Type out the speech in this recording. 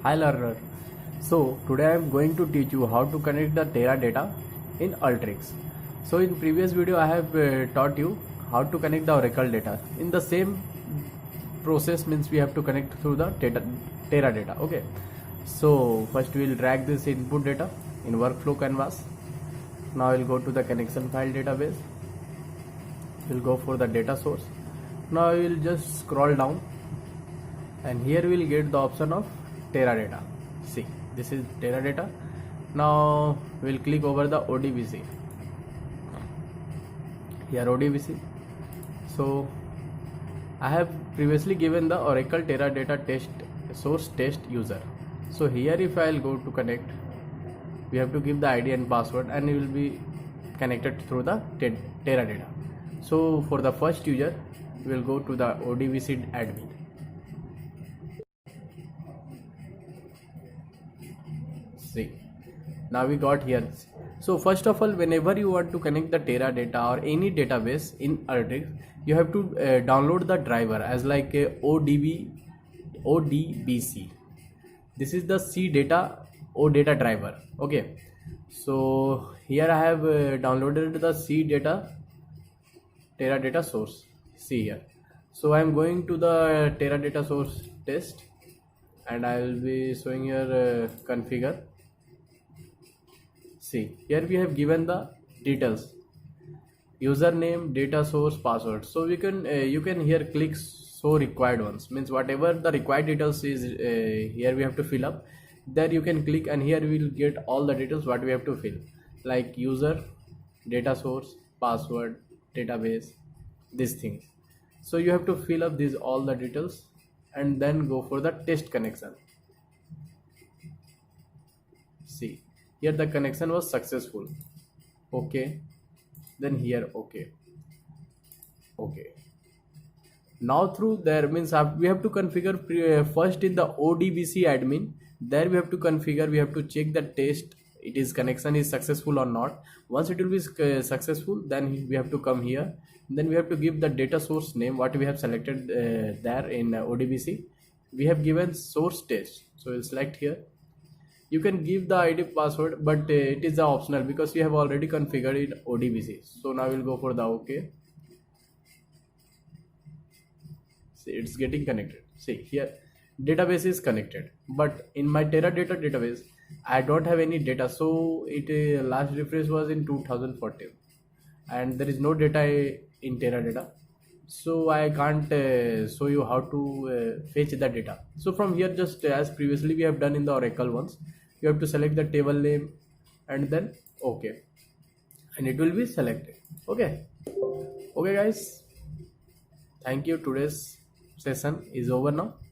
Hi learner. So today I am going to teach you how to connect the Teradata in Alteryx. So in previous video I have taught you how to connect the Oracle data. In the same process means we have to connect through the Teradata. Okay. So first we will drag this input data in workflow canvas. Now we'll go to the connection file database. We'll go for the data source. Now we will just scroll down and here we will get the option of Teradata. See, this is Teradata. Now we'll click over the ODBC. Here ODBC. So I have previously given the Oracle Teradata test source test user. So here if I'll go to connect, we have to give the ID and password and it will be connected through the Teradata. So for the first user, we will go to the ODBC admin. See, now we got here. So first of all, whenever you want to connect the Teradata or any database in Alteryx, you have to download the driver as like a ODBC. This is the C data OData driver. Okay, so here I have downloaded the C data Teradata source. See here. So I am going to the Teradata source test and I will be showing here configure. See, here we have given the details, username, data source, password. So you can here click show required ones, means whatever the required details is here we have to fill up. There you can click and here we will get all the details what we have to fill, like user, data source, password, database, these things. So you have to fill up these all the details and then go for the test connection. See, here the connection was successful. Okay, then here okay. Now through there means we have to configure first in the ODBC admin. There we have to configure, we have to check the test it is connection is successful or not. Once it will be successful, then we have to come here. Then we have to give the data source name what we have selected there in ODBC. We have given source test, so we'll select here. You can give the ID password, but it is optional because we have already configured it ODBC. So now we'll go for the OK. See, it's getting connected. See here, database is connected, but in my Teradata database, I don't have any data. So it last refresh was in 2014, and there is no data in Teradata. So I can't show you how to fetch the data. So from here, just as previously we have done in the Oracle ones, you have to select the table name and then OK, and it will be selected. Okay, guys. Thank you. Today's session is over now.